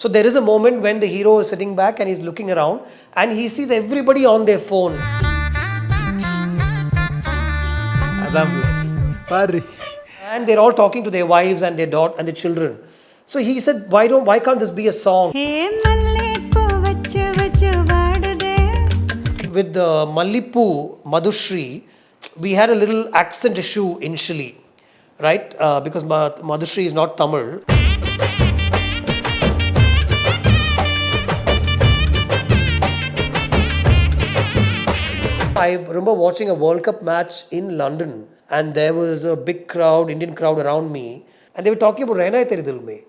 So there is a moment when the hero is sitting back and he's looking around and he sees everybody on their phones. And they're all talking to their wives and their daughter and their children. So he said, why can't this be a song? With the Mallipoo, Madhushree, we had a little accent issue initially, right? Because Madhushree is not Tamil. I remember watching a World Cup match in London and there was a big crowd, Indian crowd around me, and they were talking about Rehnaa Terre Dil Mein.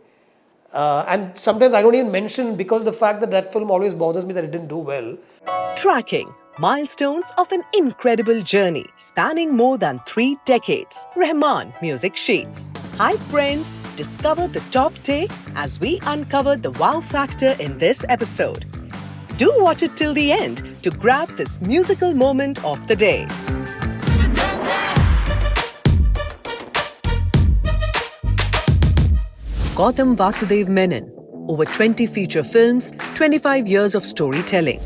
And sometimes I don't even mention because of the fact that that film always bothers me that it didn't do well. Tracking milestones of an incredible journey spanning more than 3 decades. Rahman Music Sheets. Hi friends, discover the top take as we uncover the wow factor in this episode. Do watch it till the end to grab this musical moment of the day. Gautham Vasudev Menon. Over 20 feature films, 25 years of storytelling.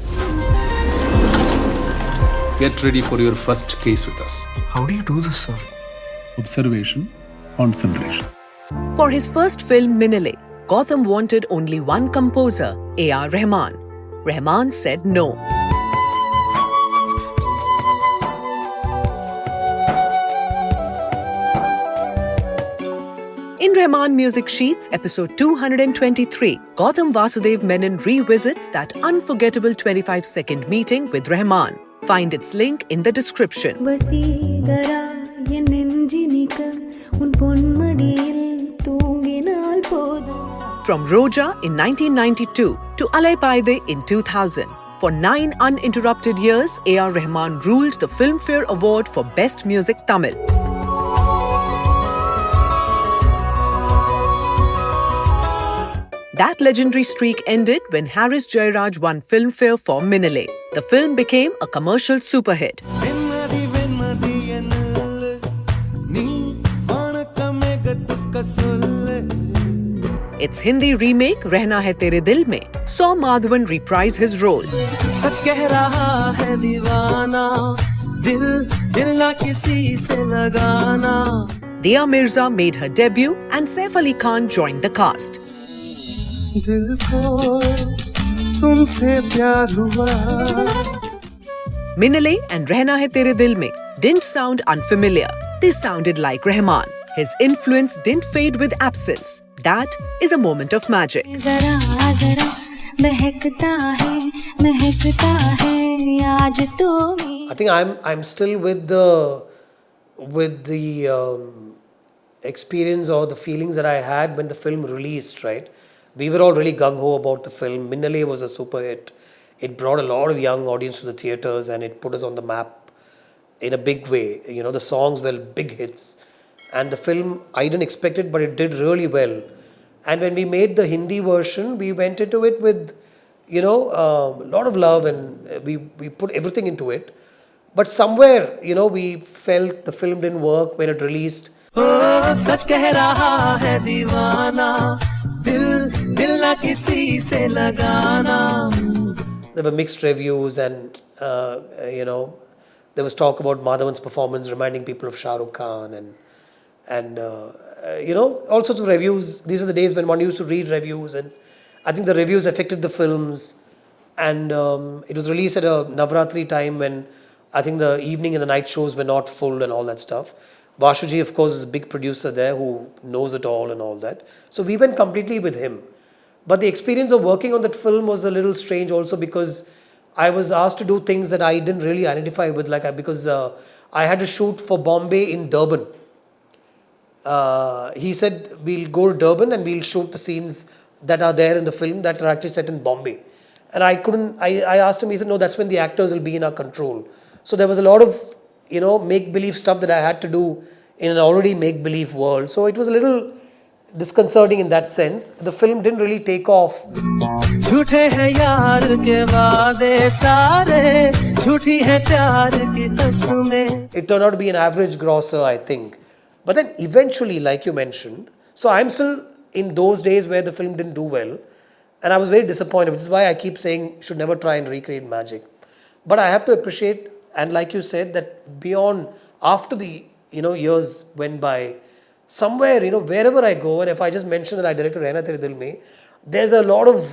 Get ready for your first case with us. How do you do this, sir? Observation, concentration. For his first film Minnale, Gautham wanted only one composer, A.R. Rahman. Rahman said no. In Rahman Music Sheets, episode 223, Gautham Vasudev Menon revisits that unforgettable 25-second meeting with Rahman. Find its link in the description. From Roja in 1992 to Alaipaide in 2000, for 9 uninterrupted years, A.R. Rahman ruled the Filmfare Award for Best Music Tamil. That legendary streak ended when Harris Jayaraj won Filmfare for Minnale. The film became a commercial superhit. Its Hindi remake, Rehnaa Hai Tere Dil Mein, saw Mahadevan reprise his role. Dia Mirza made her debut and Saif Ali Khan joined the cast. Minnale and Rehnaa Hai Tere Dil Mein didn't sound unfamiliar. They sounded like Rahman. His influence didn't fade with absence. That is a moment of magic. I think I'm still with the experience or the feelings that I had when the film released, right? We were all really gung-ho about the film. Minnale was a super hit. It brought a lot of young audience to the theatres and it put us on the map in a big way. You know, the songs were big hits. And the film, I didn't expect it, but it did really well. And when we made the Hindi version, we went into it with, a lot of love and we put everything into it. But somewhere, we felt the film didn't work when it released. There were mixed reviews and, there was talk about Mahadevan's performance reminding people of Shah Rukh Khan and all sorts of reviews. These are the days when one used to read reviews and I think the reviews affected the films and it was released at a Navratri time when I think the evening and the night shows were not full and all that stuff. Vashuji, of course, is a big producer there who knows it all and all that. So we went completely with him. But the experience of working on that film was a little strange also because I was asked to do things that I didn't really identify with, because I had to shoot for Bombay in Durban. He said, we'll go to Durban and we'll shoot the scenes that are there in the film that are actually set in Bombay. And I asked him, he said, no, that's when the actors will be in our control. So there was a lot of, make-believe stuff that I had to do in an already make-believe world. So it was a little disconcerting in that sense. The film didn't really take off. It turned out to be an average grosser, I think. But then eventually, like you mentioned, so I'm still in those days where the film didn't do well. And I was very disappointed, which is why I keep saying you should never try and recreate magic. But I have to appreciate, and like you said, that beyond, after the years went by, somewhere, wherever I go, and if I just mention that I directed Rehnaa Tere Dil Mein, there's a lot of,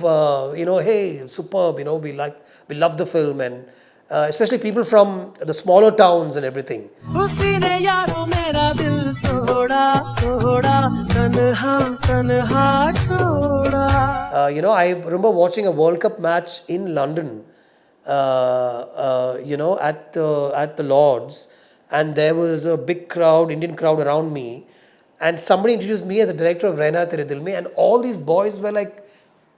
hey, superb, we love the film, and especially people from the smaller towns and everything. I remember watching a World Cup match in London, at the Lords, and there was a big crowd, Indian crowd around me, and somebody introduced me as a director of Rehnaa Tere Dil Mein, and all these boys were like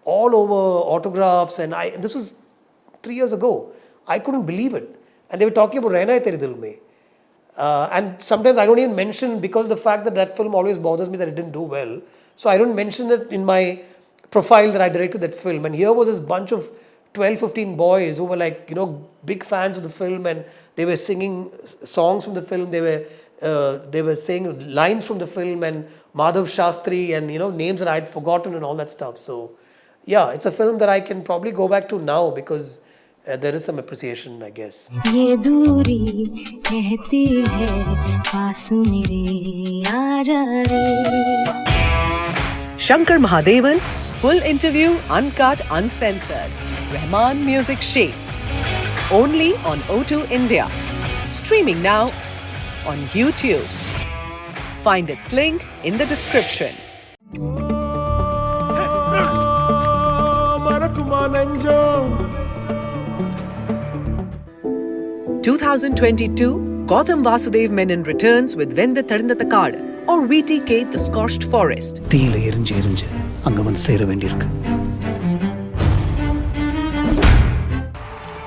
all over autographs, and this was 3 years ago. I couldn't believe it, and they were talking about Rehnaa Tere Dil Mein. And sometimes I don't even mention, because of the fact that film always bothers me that it didn't do well. So I don't mention it in my profile that I directed that film. And here was this bunch of 12, 15 boys who were like, big fans of the film, and they were singing songs from the film. They were saying lines from the film, and Madhav Shastri, and names that I had forgotten and all that stuff. So yeah, it's a film that I can probably go back to now, because there is some appreciation, I guess. Shankar Mahadevan, full interview, uncut, uncensored. Rahman Music Sheets. Only on O2 India. Streaming now on YouTube. Find its link in the description. Marakkuma Nenjam. 2022, Gautham Vasudev Menon returns with Vendhu Thanindhathu Kaadu, or VTK The Scorched Forest.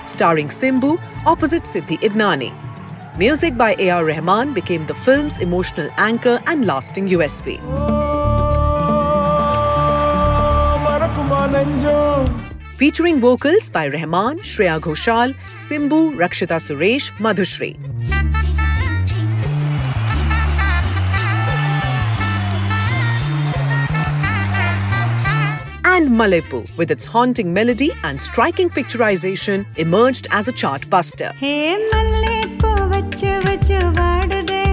Starring Simbu opposite Siddhi Idnani. Music by A.R. Rahman became the film's emotional anchor and lasting USP. Featuring vocals by Rahman, Shreya Ghoshal, Simbu, Rakshita Suresh, Madhushree. And Mallipoo, with its haunting melody and striking picturization, emerged as a chart buster. Hey, Mallipoo, vachu vachu vadude,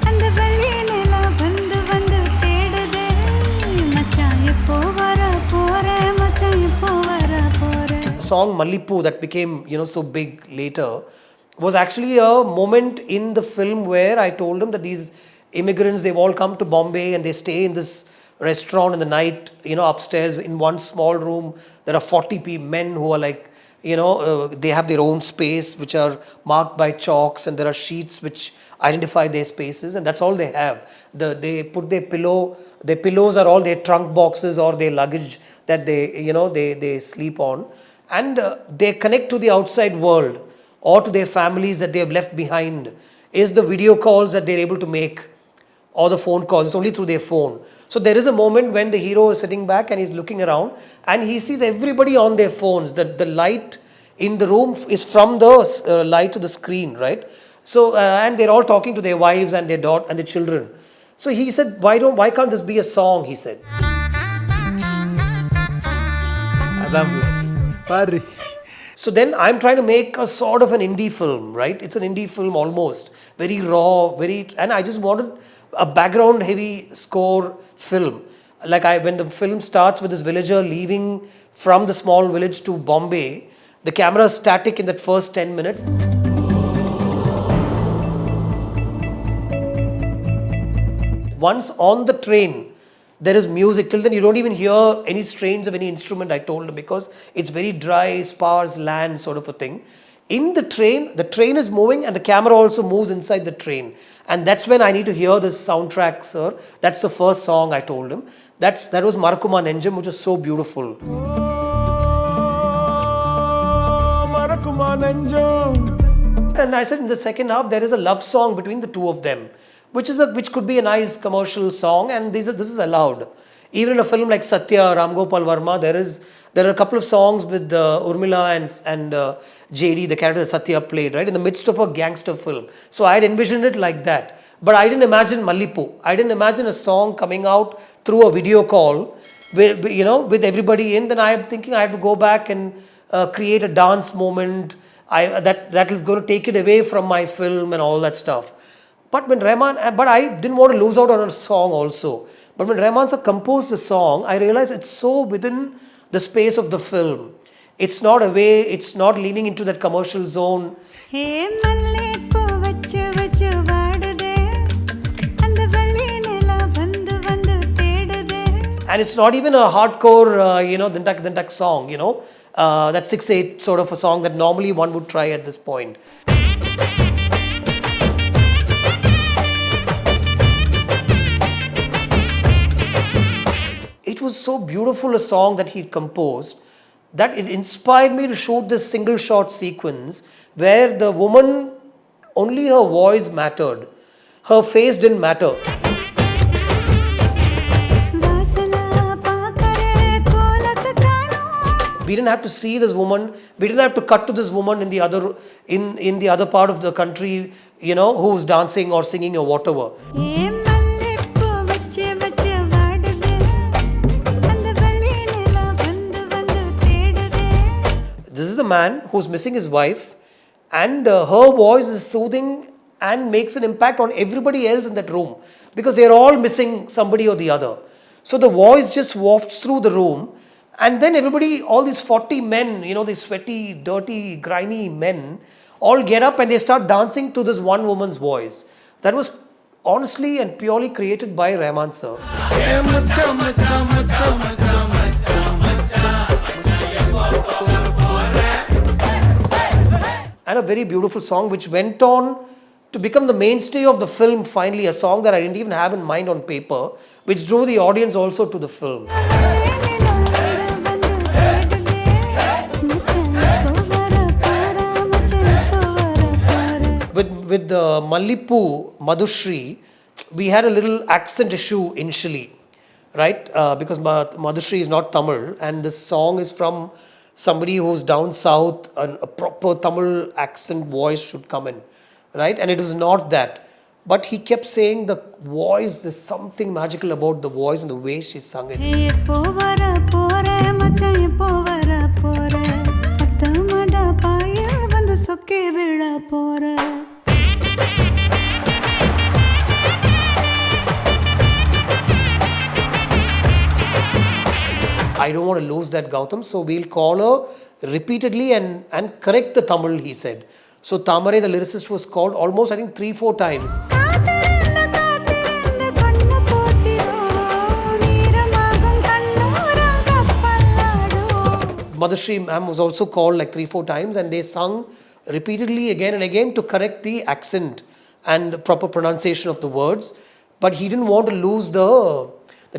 and vellinela vandu vandu tedude, machan eppo vara pore, machan eppo vara pore. Song Mallipoo that became so big later was actually a moment in the film where I told him that these immigrants, they've all come to Bombay and they stay in this restaurant in the night, upstairs in one small room. There are 40 men who are like, they have their own space, which are marked by chalks, and there are sheets which identify their spaces, and that's all they have. They put their pillows are all their trunk boxes or their luggage that they sleep on, and they connect to the outside world or to their families that they have left behind is the video calls that they're able to make, or the phone calls. It's only through their phone. So there is a moment when the hero is sitting back and he's looking around and he sees everybody on their phones. The light in the room is from the light to the screen, right? So and they're all talking to their wives and their daughter and their children. So he said, why can't this be a song? He said. So then I'm trying to make a sort of an indie film, right? It's an indie film almost, very raw, and I just wanted a background heavy score film. Like when the film starts with this villager leaving from the small village to Bombay, the camera is static in that first 10 minutes. Once on the train, there is music. Till then, you don't even hear any strains of any instrument, I told him, because it's very dry, sparse land sort of a thing. In the train is moving and the camera also moves inside the train. And that's when I need to hear this soundtrack, sir. That's the first song I told him. That was Marakkuma Nenjam, which was so beautiful. Marakkuma Nenjam. And I said in the second half, there is a love song between the two of them, which could be a nice commercial song, and this is allowed. Even in a film like Satya, Ram Gopal Varma, there are a couple of songs with Urmila and JD, the character that Satya played, right, in the midst of a gangster film. So I had envisioned it like that. But I didn't imagine Mallipoo. I didn't imagine a song coming out through a video call with everybody in, then I am thinking I have to go back and create a dance moment. That is going to take it away from my film and all that stuff. But I didn't want to lose out on a song also. But when Rahman sir composed the song, I realized it's so within the space of the film. It's not away, it's not leaning into that commercial zone. Hey, Mallipoo, vachu vachu vadude, andha velli nila vandu vandu thedude. And it's not even a hardcore, dintak song, that 6/8 sort of a song that normally one would try at this point. It was so beautiful a song that he composed that it inspired me to shoot this single shot sequence where the woman, only her voice mattered. Her face didn't matter. We didn't have to see this woman. We didn't have to cut to this woman in the other part of the country, who was dancing or singing or whatever. This is the man who's missing his wife, and her voice is soothing and makes an impact on everybody else in that room because they're all missing somebody or the other. So the voice just wafts through the room, and then everybody, all these 40 men, these sweaty, dirty, grimy men, all get up and they start dancing to this one woman's voice. That was honestly and purely created by Rahman sir. And a very beautiful song which went on to become the mainstay of the film finally, a song that I didn't even have in mind on paper, which drew the audience also to the film. With the Mallipoo, Madhushree, we had a little accent issue initially, right? Because Madhushree is not Tamil, and this song is from somebody who's down south, and a proper Tamil accent voice should come in, right? And it was not that. But he kept saying the voice, there's something magical about the voice and the way she sung it. I don't want to lose that, Gautham, so we'll call her repeatedly and correct the Tamil, he said. So Tamare, the lyricist, was called almost, I think, 3-4 times. Madhushree ma'am was also called like 3-4 times, and they sung repeatedly again and again to correct the accent and the proper pronunciation of the words. But he didn't want to lose the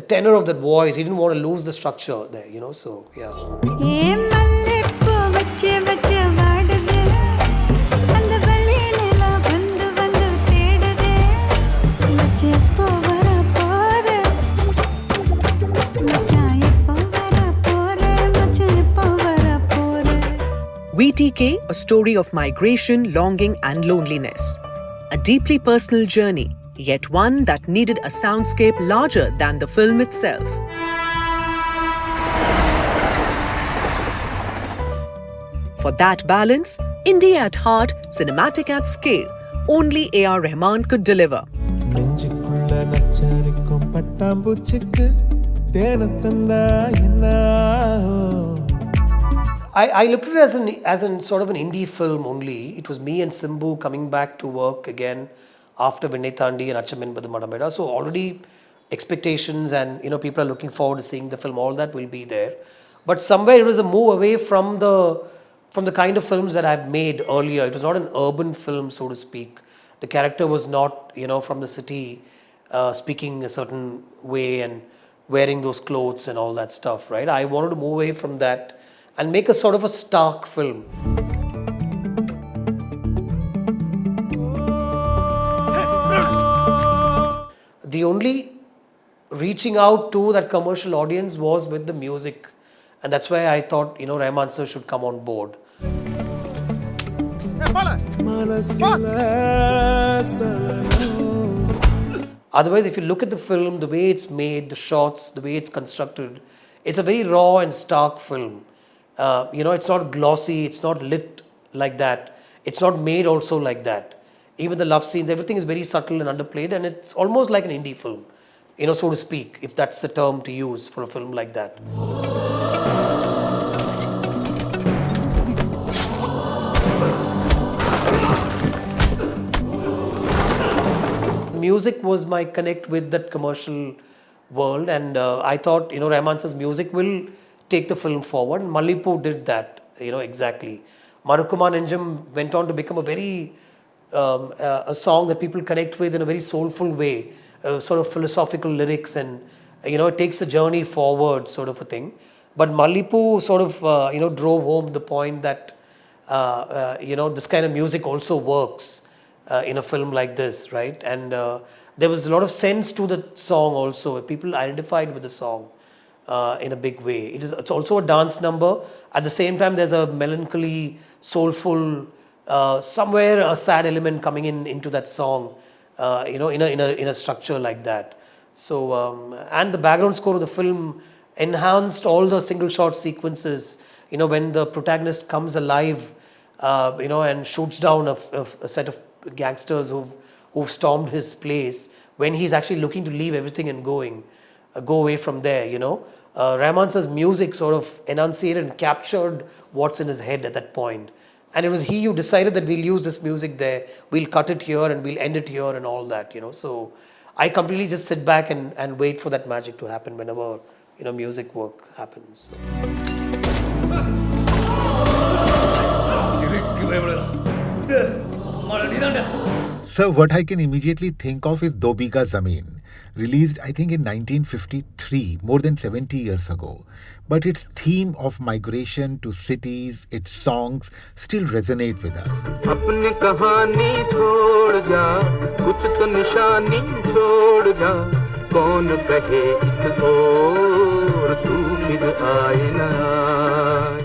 tenor of that voice. He didn't want to lose the structure there, so yeah. VTK, a story of migration, longing, and loneliness. A deeply personal journey, yet one that needed a soundscape larger than the film itself. For that balance, indie at heart, cinematic at scale, only A.R. Rahman could deliver. I looked at it as an sort of an indie film only. It was me and Simbu coming back to work again after Vendhu Thanindhathu and Kaadu Madameda. So already expectations and people are looking forward to seeing the film. All that will be there. But somewhere it was a move away from the kind of films that I've made earlier. It was not an urban film, so to speak. The character was not from the city, speaking a certain way and wearing those clothes and all that stuff. Right? I wanted to move away from that and make a sort of a stark film. The only reaching out to that commercial audience was with the music, and that's why I thought Rahman sir should come on board. Otherwise, if you look at the film, the way it's made, the shots, the way it's constructed, it's a very raw and stark film. It's not glossy, it's not lit like that, it's not made also like that. Even the love scenes, everything is very subtle and underplayed, and it's almost like an indie film, so to speak, if that's the term to use for a film like that. Music was my connect with that commercial world, and I thought, Rahman sir's music will take the film forward. Mallipoo did that, exactly. Marakkuma Nenjam went on to become a very a song that people connect with in a very soulful way, sort of philosophical lyrics, and it takes the journey forward, sort of a thing. But Mallipoo sort of drove home the point that this kind of music also works in a film like this, right? And there was a lot of sense to the song also. People identified with the song in a big way. It's also a dance number. At the same time, there's a melancholy, soulful, somewhere a sad element coming into that song, in a structure like that. So and the background score of the film enhanced all the single shot sequences. When the protagonist comes alive, and shoots down a set of gangsters who've stormed his place, when he's actually looking to leave everything and go away from there. Rahman sir's music sort of enunciated and captured what's in his head at that point. And it was he who decided that we'll use this music there, we'll cut it here and we'll end it here and all that, So I completely just sit back and wait for that magic to happen whenever, music work happens. So what I can immediately think of is Do Bigha Zameen, released I think in 1953, more than 70 years ago. But its theme of migration to cities, its songs still resonate with us. अपनी कहानी छोड़ जा, कुछ तो निशानी छोड़ जा, कौन कहे इस ओर तू फिर आए ना.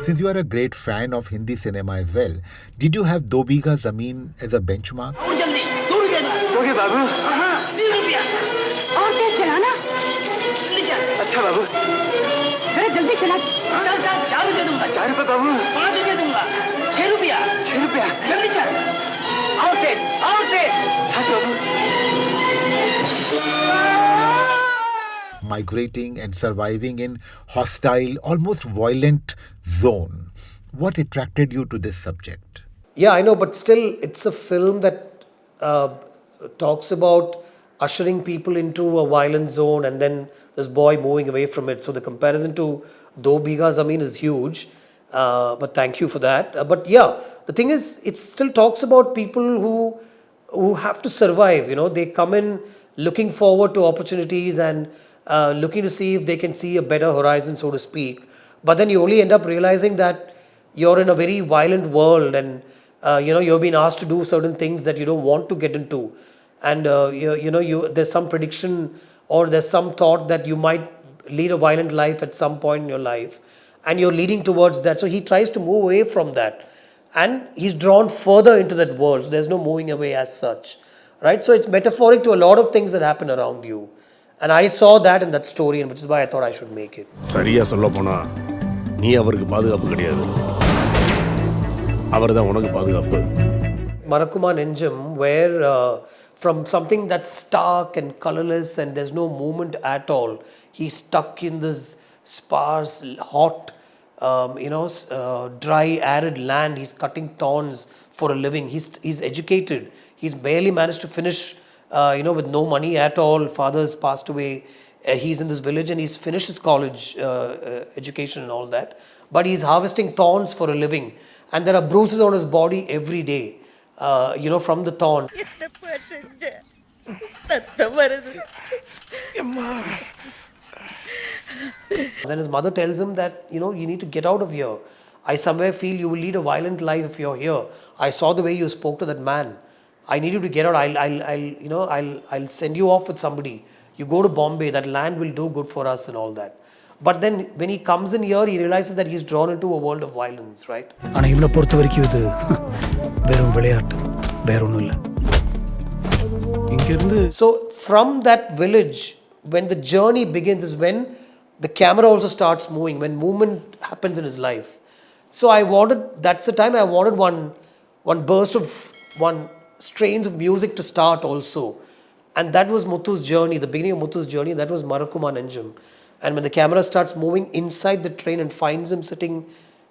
Since you are a great fan of Hindi cinema as well, did you have Do Bigha Zameen as a benchmark? दोगे बाबू? हाँ, 3 रुपया. और तेज चलाना. अच्छा बाबू. अरे जल्दी चला. चल 4 रुपया दूंगा. 4 रुपया बाबू. 5 रुपया दूंगा. 6 रुपया. 6 रुपया. जल्दी चल. और तेज. चल बाबू. Migrating and surviving in hostile, almost violent zone. What attracted you to this subject? Yeah, I know, but still, it's a film that talks about ushering people into a violent zone and then this boy moving away from it. So the comparison to Do Bigha Zameen is huge. But thank you for that. But yeah, the thing is, it still talks about people who have to survive. They come in looking forward to opportunities and looking to see if they can see a better horizon, so to speak. But then you only end up realizing that you're in a very violent world, and you're being asked to do certain things that you don't want to get into, and there's some prediction or there's some thought that you might lead a violent life at some point in your life, and you're leading towards that. So he tries to move away from that, and he's drawn further into that world. So there's no moving away as such, right? So it's metaphoric to a lot of things that happen around you. And I saw that in that story, and which is why I thought I should make it. சரியா சொல்ல போனா நீ அவருக்கு பாதுகாப்பு கிடையாது, அவர்தான் உனக்கு பாதுகாப்பு. Marakkuma Nenjam, where from something that's stark and colorless and there's no movement at all, he's stuck in this sparse, hot, dry, arid land. He's cutting thorns for a living. He's educated. He's barely managed to finish, with no money at all. Father's passed away. He's in this village and he's finished his college education and all that. But he's harvesting thorns for a living. And there are bruises on his body every day, from the thorns. And his mother tells him that, you need to get out of here. I somewhere feel you will lead a violent life if you're here. I saw the way you spoke to that man. I need you to get out. I'll send you off with somebody. You go to Bombay, that land will do good for us and all that. But then when he comes in here, he realizes that he's drawn into a world of violence, right? So from that village, when the journey begins, is when the camera also starts moving when movement happens in his life. So that's the time I wanted one burst of, one strains of music to start also. And that was Muthu's journey, the beginning of Muthu's journey, that was Marakkuma Nenjam. And when the camera starts moving inside the train and finds him sitting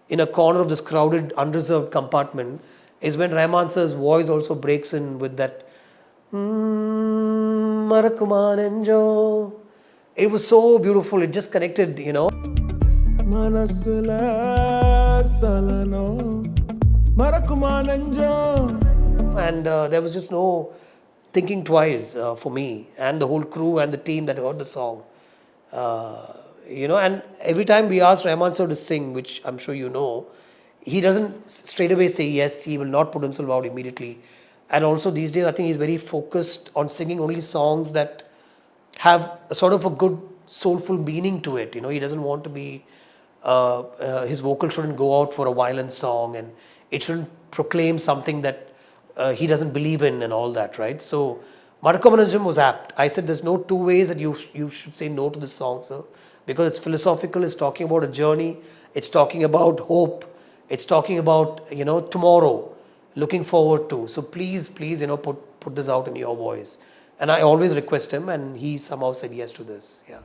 in a corner of this crowded, unreserved compartment, is when Rahman sir's voice also breaks in with that Marakkuma Nenjam. It was so beautiful, it just connected, you know. And there was just no thinking twice for me and the whole crew and the team that heard the song. You know, and every time we asked Rahman sir to sing, which I'm sure you know, he doesn't straight away say yes, he will not put himself out immediately. And also these days, I think he's very focused on singing only songs that have a sort of a good soulful meaning to it. You know, he doesn't want to be, his vocal shouldn't go out for a violent song, and it shouldn't proclaim something that he doesn't believe in and all that, right? So Marakkuma Nenjam was apt. I said there's no two ways that you should say no to this song, sir, because it's philosophical, it's talking about a journey, it's talking about hope, it's talking about, you know, tomorrow, looking forward to. So please, you know, put this out in your voice. And I always request him, and he somehow said yes to this. Yeah.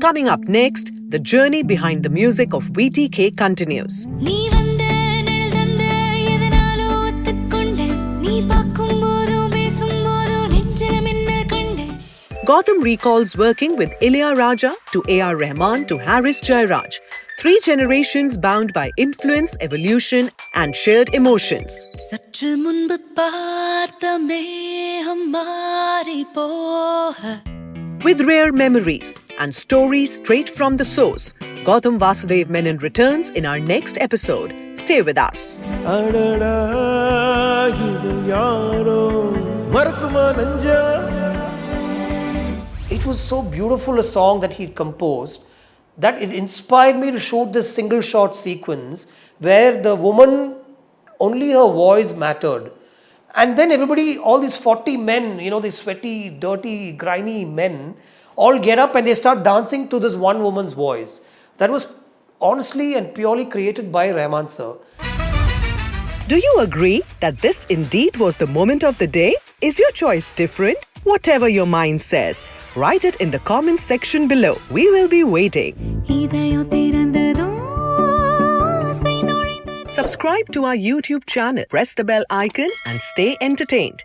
Coming up next, the journey behind the music of VTK continues. Gautham recalls working with Ilayaraja to A.R. Rahman to Harris Jayaraj. 3 generations bound by influence, evolution, and shared emotions. With rare memories and stories straight from the source, Gautham Vasudev Menon returns in our next episode. Stay with us. It was so beautiful a song that he composed that it inspired me to shoot this single shot sequence where the woman, only her voice mattered. And then everybody, all these 40 men, you know, these sweaty, dirty, grimy men, all get up and they start dancing to this one woman's voice. That was honestly and purely created by Rahman sir. Do you agree that this indeed was the moment of the day? Is your choice different? Whatever your mind says, write it in the comments section below. We will be waiting. Subscribe to our YouTube channel, press the bell icon, and stay entertained.